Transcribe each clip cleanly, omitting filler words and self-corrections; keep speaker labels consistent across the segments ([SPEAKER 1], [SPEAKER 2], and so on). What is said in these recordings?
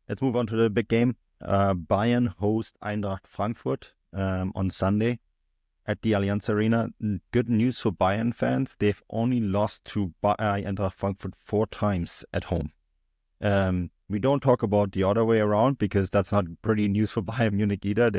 [SPEAKER 1] let's move on to the big game. Bayern host Eintracht Frankfurt on Sunday at the Allianz Arena. Good news for Bayern fans. They've only lost to Eintracht Frankfurt 4 times at home. We don't talk about the other way around because that's not pretty news for Bayern Munich either.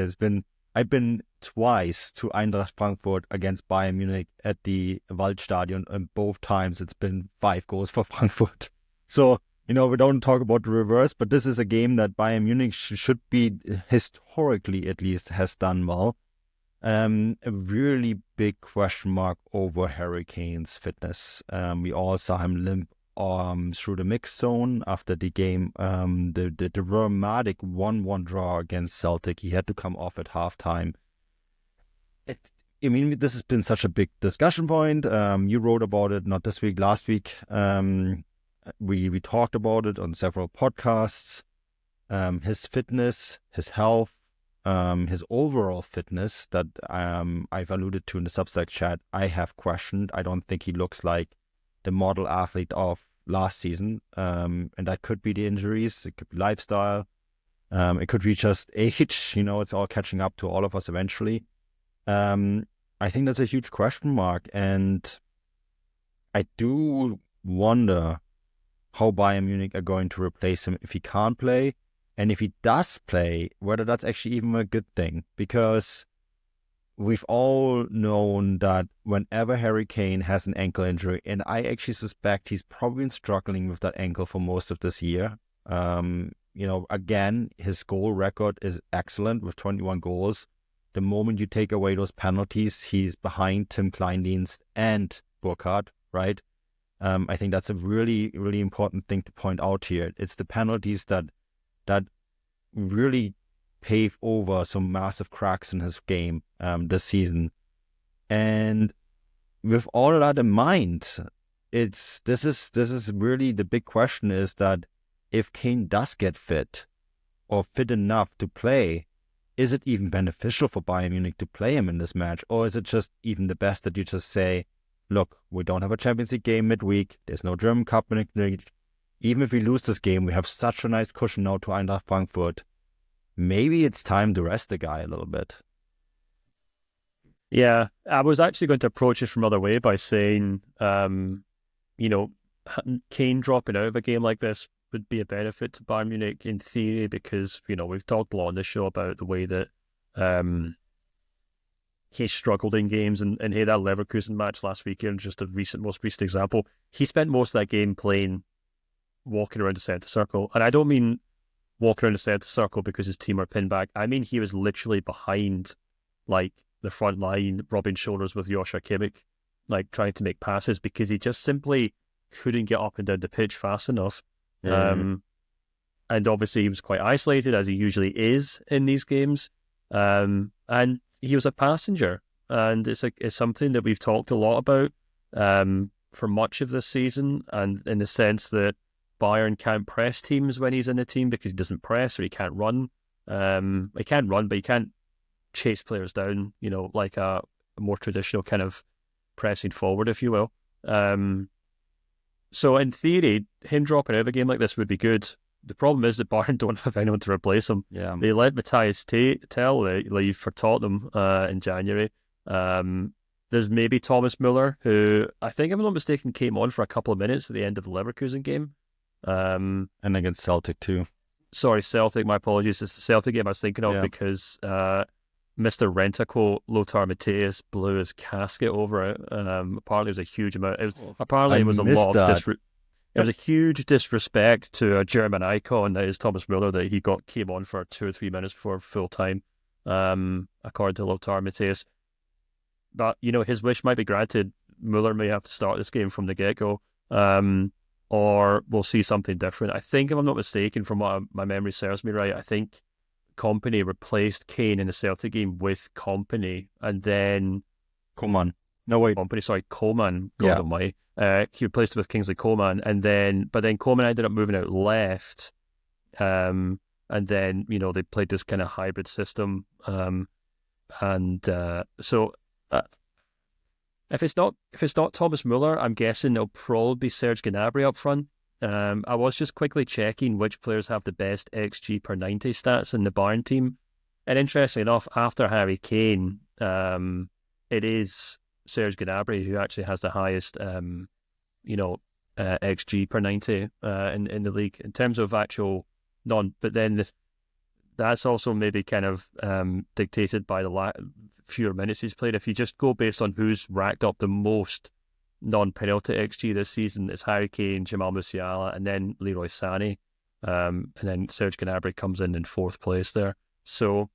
[SPEAKER 1] I've been twice to Eintracht Frankfurt against Bayern Munich at the Waldstadion, and both times it's been 5 goals for Frankfurt. So, we don't talk about the reverse, but this is a game that Bayern Munich should be, historically at least, has done well. A really big question mark over Harry Kane's fitness. We all saw him limp through the mixed zone after the game. The dramatic 1-1 draw against Celtic. He had to come off at halftime. This has been such a big discussion point. You wrote about it, not this week, last week. We talked about it on several podcasts. His fitness, his health, his overall fitness that I've alluded to in the Substack chat, I have questioned. I don't think he looks like the model athlete of last season. And that could be the injuries, it could be lifestyle, it could be just age. It's all catching up to all of us eventually. I think that's a huge question mark, and I do wonder how Bayern Munich are going to replace him if he can't play, and if he does play, whether that's actually even a good thing, because we've all known that whenever Harry Kane has an ankle injury, and I actually suspect he's probably been struggling with that ankle for most of this year. Again, his goal record is excellent with 21 goals. The moment you take away those penalties, he's behind Tim Kleindienst and Burkhardt, right? I think that's a really, really important thing to point out here. It's the penalties that really pave over some massive cracks in his game this season. And with all of that in mind, this is really the big question, is that if Kane does get fit or fit enough to play, is it even beneficial for Bayern Munich to play him in this match? Or is it just even the best that you just say, look, we don't have a Champions League game midweek, there's no German Cup midweek. Even if we lose this game, we have such a nice cushion now to Eintracht Frankfurt. Maybe it's time to rest the guy a little bit.
[SPEAKER 2] Yeah, I was actually going to approach it from another way by saying, Kane dropping out of a game like this would be a benefit to Bayern Munich in theory, because, we've talked a lot on this show about the way that he struggled in games, and hey, that Leverkusen match last weekend, just most recent example. He spent most of that game playing, walking around the centre circle, and I don't mean walking around the centre circle because his team are pinned back. I mean he was literally behind, the front line, rubbing shoulders with Joshua Kimmich, trying to make passes, because he just simply couldn't get up and down the pitch fast enough. And obviously he was quite isolated, as he usually is in these games. And he was a passenger, and it's something that we've talked a lot about for much of this season, and in the sense that Bayern can't press teams when he's in the team because he doesn't press, or he can't run. He can run, but he can't chase players down, like a more traditional kind of pressing forward, if you will. So in theory, him dropping out of a game like this would be good. The problem is that Bayern don't have anyone to replace him.
[SPEAKER 1] Yeah.
[SPEAKER 2] They let Matthias Tell leave for Tottenham in January. There's maybe Thomas Müller, who I think, if I'm not mistaken, came on for a couple of minutes at the end of the Leverkusen game.
[SPEAKER 1] And against Celtic too.
[SPEAKER 2] Sorry, Celtic, my apologies. It's the Celtic game I was thinking of, because Mr. Rentaco, Lothar Matthäus, blew his casket over it. Apparently it was a huge amount. It was a huge disrespect to a German icon that is Thomas Müller, that he came on for 2 or 3 minutes before full time, according to Lothar Matthäus. But, his wish might be granted. Müller may have to start this game from the get-go, or we'll see something different. I think, if I'm not mistaken, from what my memory serves me right, I think Kompany replaced Kane in the Celtic game with Kompany, and then
[SPEAKER 1] Coman. No, wait.
[SPEAKER 2] Kompany, sorry, Coman. God almighty. He replaced it with Kingsley Coman, but then Coman ended up moving out left, and then they played this kind of hybrid system, so if it's not Thomas Müller, I'm guessing it'll probably be Serge Gnabry up front. I was just quickly checking which players have the best XG per 90 stats in the Bayern team. And interestingly enough, after Harry Kane, it is Serge Gnabry who actually has the highest, XG per 90 in the league in terms of actual but then that's also maybe kind of dictated by the fewer minutes he's played. If you just go based on who's racked up the most non-penalty XG this season, it's Harry Kane, Jamal Musiala, and then Leroy Sané, and then Serge Gnabry comes in fourth place there. So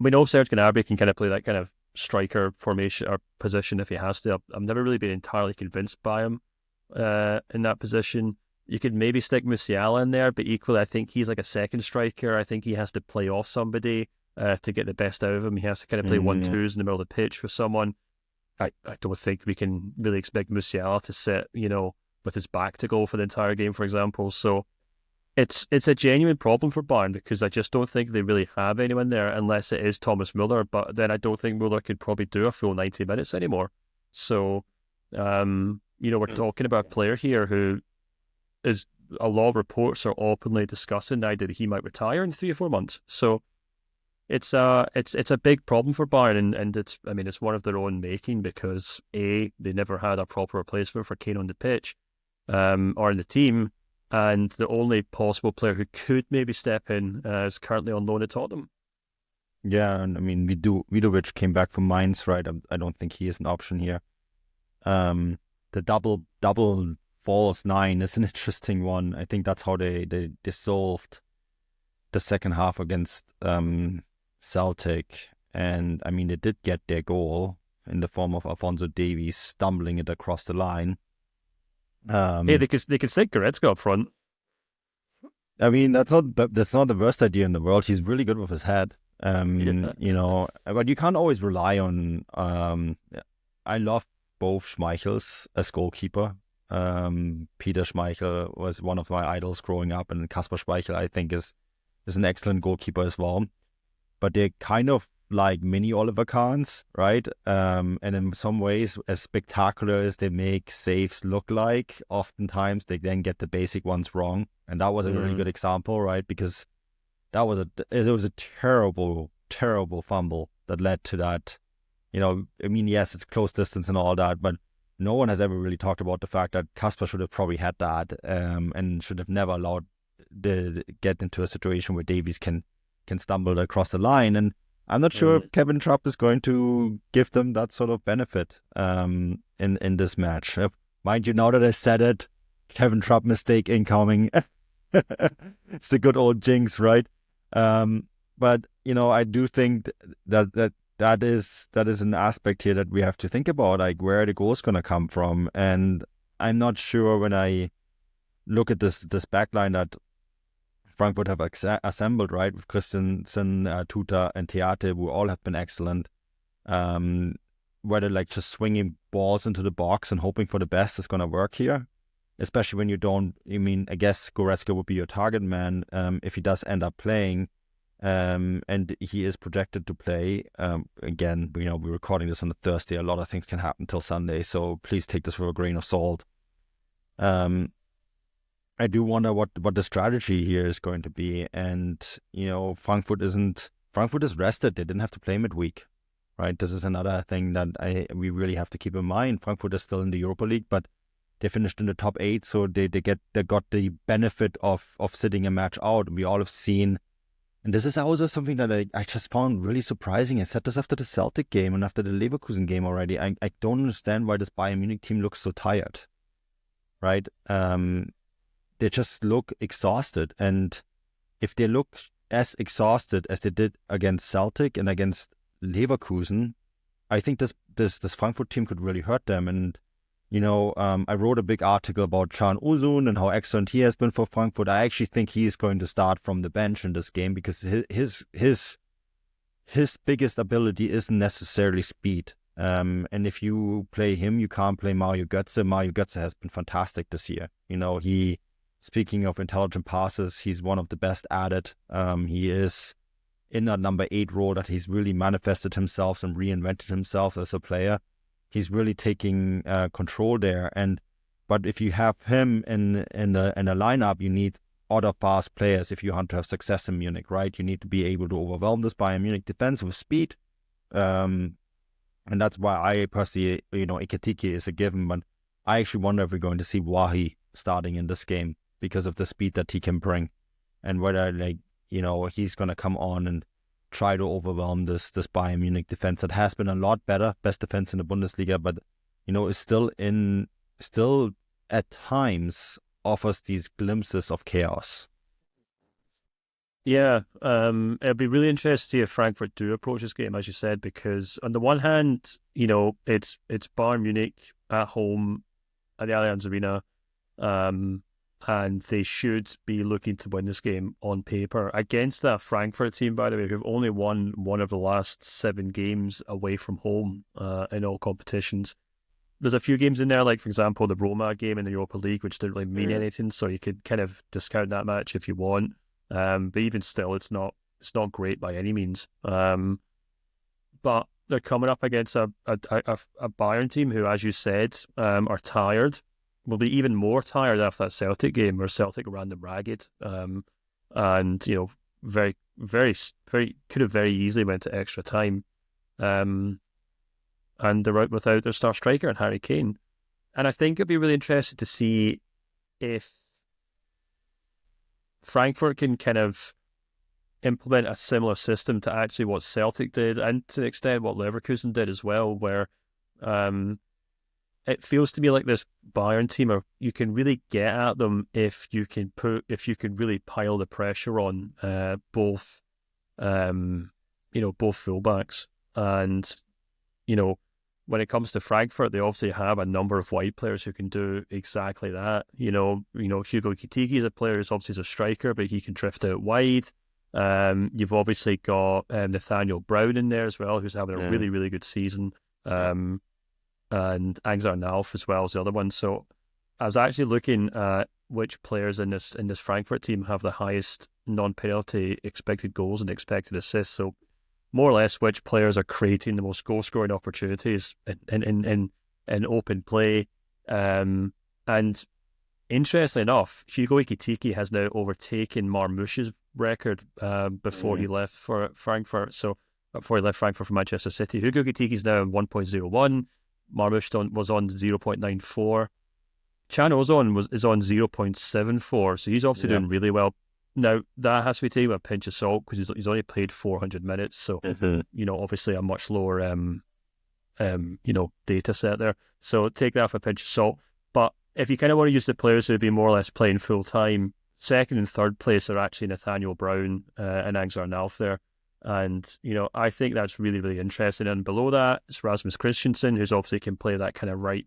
[SPEAKER 2] we know Serge Gnabry can kind of play that kind of striker formation or position if he has to. I've never really been entirely convinced by him in that position. You could maybe stick Musiala in there, but equally I think he's like a second striker. I think he has to play off somebody to get the best out of him. He has to kind of play 1-2s in the middle of the pitch with someone. I don't think we can really expect Musiala to sit, with his back to goal for the entire game, for example. So it's a genuine problem for Bayern because I just don't think they really have anyone there unless it is Thomas Müller. But then I don't think Müller could probably do a full 90 minutes anymore. So, we're talking about a player here who is a lot of reports are openly discussing now that he might retire in 3 or 4 months. So it's a big problem for Bayern, and it's one of their own making because they never had a proper replacement for Kane on the pitch or in the team, and the only possible player who could maybe step in is currently on loan at Tottenham.
[SPEAKER 1] Yeah, and Vidovic came back from Mainz, right? I don't think he is an option here. The double false 9 is an interesting one. I think that's how they solved the second half against Celtic. And they did get their goal in the form of Alphonso Davies stumbling it across the line.
[SPEAKER 2] They could stick Goretzka up front.
[SPEAKER 1] That's not the worst idea in the world. He's really good with his head. But you can't always rely on. I love both Schmeichels as goalkeeper. Peter Schmeichel was one of my idols growing up, and Kasper Schmeichel I think is an excellent goalkeeper as well. But they're kind of like mini Oliver Kahns, right? And in some ways, as spectacular as they make saves look like, oftentimes they then get the basic ones wrong. And that was a really good example, right? Because it was a terrible, terrible fumble that led to that. Yes, it's close distance and all that, but no one has ever really talked about the fact that Kasper should have probably had that and should have never allowed get into a situation where Davies can stumble across the line. And I'm not sure if Kevin Trapp is going to give them that sort of benefit in this match. Mind you, now that I said it, Kevin Trapp mistake incoming. It's the good old jinx, right? But I do think that is an aspect here that we have to think about, like where the goal is going to come from. And I'm not sure when I look at this backline that Frankfurt have assembled, right, with Christensen, Tuta, and Teate, who all have been excellent. Whether like just swinging balls into the box and hoping for the best is going to work here, especially when you don't. I guess Goretzka would be your target man if he does end up playing. And he is projected to play. Again, we're recording this on a Thursday. A lot of things can happen till Sunday, so please take this with a grain of salt. I do wonder what the strategy here is going to be. And, Frankfurt is rested. They didn't have to play midweek, right? This is another thing that we really have to keep in mind. Frankfurt is still in the Europa League, but they finished in the top 8, so they got the benefit of sitting a match out. We all have seen. And this is also something that I just found really surprising. I said this after the Celtic game and after the Leverkusen game already. I don't understand why this Bayern Munich team looks so tired, right? They just look exhausted. And if they look as exhausted as they did against Celtic and against Leverkusen, I think this Frankfurt team could really hurt them. And I wrote a big article about Can Uzun and how excellent he has been for Frankfurt. I actually think he is going to start from the bench in this game because his biggest ability isn't necessarily speed. And if you play him, you can't play Mario Götze. Mario Götze has been fantastic this year. Speaking of intelligent passes, he's one of the best at it. He is in that number 8 role that he's really manifested himself and reinvented himself as a player. He's really taking control there. And But if you have him in a lineup, you need other fast players if you want to have success in Munich, right? You need to be able to overwhelm this Bayern Munich defense with speed. And that's why I personally, Ekitike is a given, but I actually wonder if we're going to see Wahi starting in this game because of the speed that he can bring, and whether he's going to come on and try to overwhelm this Bayern Munich defense that has been a lot better, best defense in the Bundesliga, but is still at times offers these glimpses of chaos.
[SPEAKER 2] Yeah, it'll be really interesting to see if Frankfurt do approach this game, as you said, because on the one hand, it's Bayern Munich at home at the Allianz Arena, and they should be looking to win this game on paper against that Frankfurt team, by the way, who've only won one of the last 7 games away from home in all competitions. There's a few games in there, like, for example, the Roma game in the Europa League, which didn't really mean anything, so you could kind of discount that match if you want. But even still, it's not great by any means. But they're coming up against a Bayern team who, as you said, are tired. Will be even more tired after that Celtic game, where Celtic ran them ragged, and very, very, very could have very easily went to extra time. And they're out without their star striker and Harry Kane. And I think it'd be really interesting to see if Frankfurt can kind of implement a similar system to actually what Celtic did, and to an extent what Leverkusen did as well, where it feels to me like this Bayern team, you can really get at them if you can really pile the pressure on both fullbacks. And when it comes to Frankfurt, they obviously have a number of wide players who can do exactly that. Hugo Ekitike is a player who's obviously a striker, but he can drift out wide. You've obviously got Nathaniel Brown in there as well, who's having a really, really good season. And Angzar Nauf as well as the other one. So I was actually looking at which players in this Frankfurt team have the highest non-penalty expected goals and expected assists. So more or less which players are creating the most goal-scoring opportunities in open play. And interestingly enough, Hugo Ekitike has now overtaken Marmoush's record before he left for Frankfurt. So before he left Frankfurt for Manchester City, Hugo Ekitike is now on 1.01. Marmoush was on 0.94. Chan Ozon is on 0.74. So he's obviously doing really well. Now, that has to be taken with a pinch of salt because he's only played 400 minutes. So, obviously a much lower, data set there. So take that with a pinch of salt. But if you kind of want to use the players who would be more or less playing full time, second and third place are actually Nathaniel Brown and Angzar Nauf there. And, I think that's really, really interesting. And below that, it's Rasmus Christensen, who's obviously can play that kind of right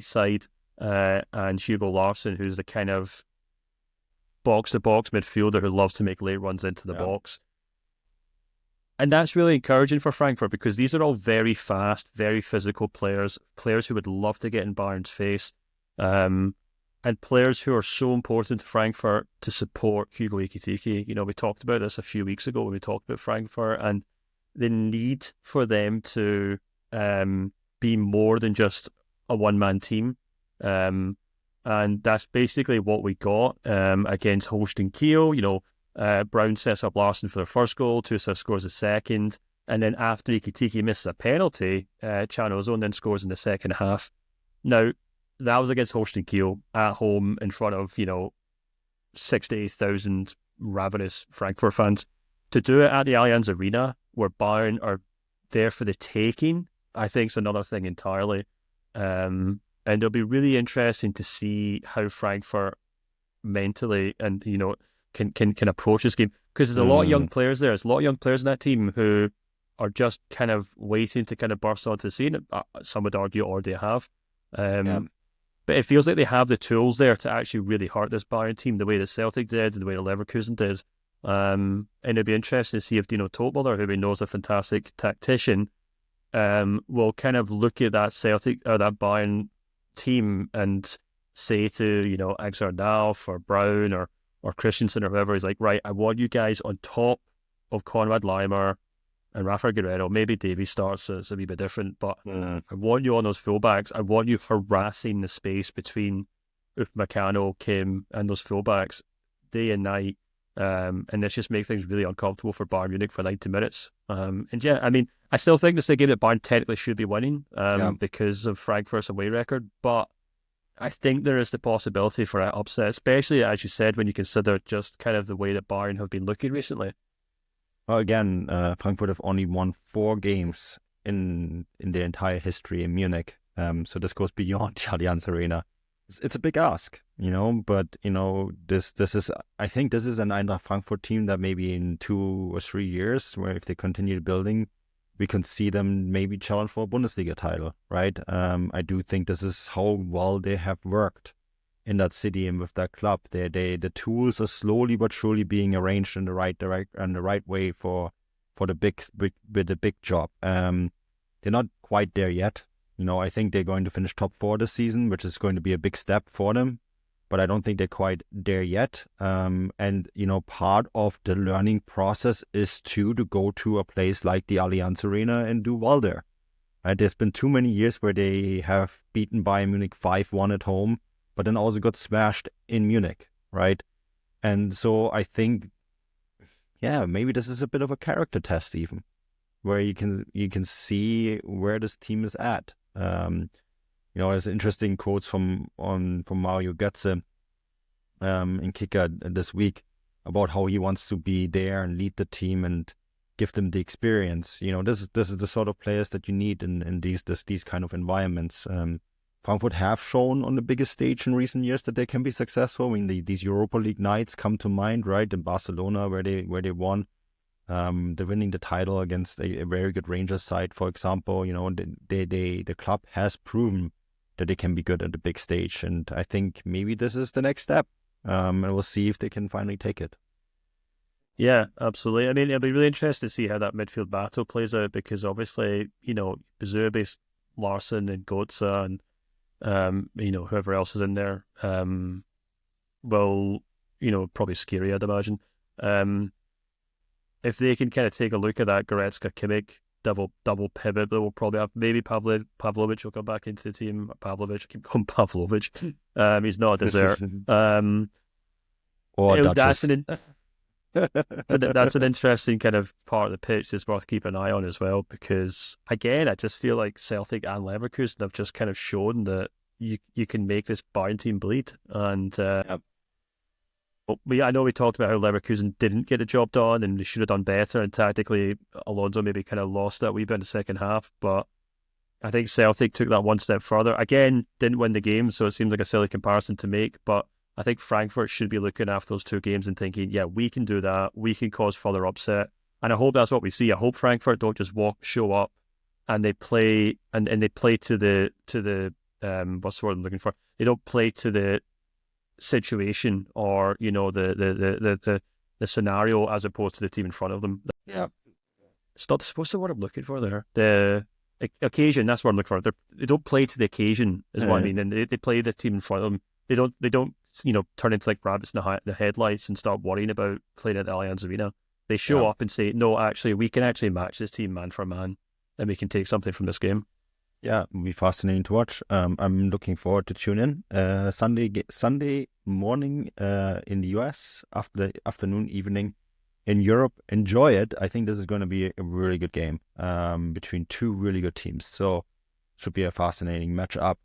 [SPEAKER 2] side, and Hugo Larsson, who's the kind of box-to-box midfielder who loves to make late runs into the box. And that's really encouraging for Frankfurt because these are all very fast, very physical players who would love to get in Bayern's face, and players who are so important to Frankfurt to support Hugo Ekitike. We talked about this a few weeks ago when we talked about Frankfurt and the need for them to be more than just a one-man team. And that's basically what we got against Holstein Kiel. Brown sets up Larsson for the first goal, Tusa scores the second, and then after Ekitike misses a penalty, Chan Ozon then scores in the second half. Now, that was against Holstein Kiel at home in front of 68,000 ravenous Frankfurt fans. To do it at the Allianz Arena, where Bayern are there for the taking, I think is another thing entirely. And it'll be really interesting to see how Frankfurt mentally and can approach this game, because there's a lot of young players there. There's a lot of young players in that team who are just kind of waiting to kind of burst onto the scene. Some would argue already have. But it feels like they have the tools there to actually really hurt this Bayern team the way that Celtic did and the way that Leverkusen did. And it'd be interesting to see if Dino Topmüller, who we know is a fantastic tactician, will kind of look at that Celtic or that Bayern team and say to Angzar Nauf or Brown or Christensen or whoever, he's like, right, I want you guys on top of Konrad Laimer and Rafa Guerrero. Maybe Davies starts, so it's a wee bit different, but
[SPEAKER 1] Mm.
[SPEAKER 2] I want you on those fullbacks. I want you harassing the space between Upamecano, Kim, and those fullbacks day and night. And this just makes things really uncomfortable for Bayern Munich for 90 minutes. And yeah, I mean, I still think this is a game that Bayern technically should be winning because of Frankfurt's away record, but I think there is the possibility for an upset, especially, as you said, when you consider just kind of the way that Bayern have been looking recently.
[SPEAKER 1] Well, again, Frankfurt have only won 4 games in their entire history in Munich. So this goes beyond the Allianz Arena. It's a big ask, but this is, I think this is an Eintracht Frankfurt team that maybe in 2 or 3 years, where if they continue building, we can see them maybe challenge for a Bundesliga title, right? I do think this is how well they have worked in that city and with that club. The tools are slowly but surely being arranged in the right way for the big job. They're not quite there yet. I think they're going to finish top 4 this season, which is going to be a big step for them. But I don't think they're quite there yet. And part of the learning process is to go to a place like the Allianz Arena and do well there. Right? There's been too many years where they have beaten Bayern Munich 5-1 at home, but then also got smashed in Munich, right? And so I think, maybe this is a bit of a character test even, where you can see where this team is at. There's interesting quotes from Mario Götze in Kicker this week about how he wants to be there and lead the team and give them the experience. This is the sort of players that you need in these kind of environments. Frankfurt have shown on the biggest stage in recent years that they can be successful. I mean, these Europa League nights come to mind, right? In Barcelona, where they won. They're winning the title against a very good Rangers side, for example. The club has proven that they can be good at the big stage, and I think maybe this is the next step. And we'll see if they can finally take it.
[SPEAKER 2] Yeah, absolutely. I mean, it'll be really interesting to see how that midfield battle plays out, because obviously, Bezurbis, Larson, and Götze, and whoever else is in there, will, probably scary, I'd imagine. If they can kind of take a look at that Goretzka Kimmich double pivot, they will probably have maybe Pavlovic will come back into the team. Pavlovic, keep calling Pavlovic. He's not a dessert.
[SPEAKER 1] Or Duchess.
[SPEAKER 2] That's an interesting kind of part of the pitch that's worth keeping an eye on as well, because again, I just feel like Celtic and Leverkusen have just kind of shown that you can make this Bayern team bleed. And I know we talked about how Leverkusen didn't get the job done and they should have done better, and tactically Alonso maybe kind of lost that wee bit in the second half, but I think Celtic took that one step further. Again, didn't win the game, so it seems like a silly comparison to make, but I think Frankfurt should be looking after those 2 games and thinking, yeah, we can do that. We can cause further upset. And I hope that's what we see. I hope Frankfurt don't just show up and they play and they play to the what's the word I'm looking for? They don't play to the situation or, the scenario as opposed to the team in front of them.
[SPEAKER 1] Yeah.
[SPEAKER 2] What's the word I'm looking for there? The occasion, that's what I'm looking for. They don't play to the occasion is what I mean. And they play the team in front of them. They don't turn into like rabbits in the headlights and start worrying about playing at the Allianz Arena. They show up and say, no, actually, we can actually match this team man for man, and we can take something from this game.
[SPEAKER 1] Yeah, it'll be fascinating to watch. I'm looking forward to tune in. Sunday morning in the US, after the afternoon, evening in Europe. Enjoy it. I think this is going to be a really good game between 2 really good teams. So should be a fascinating matchup.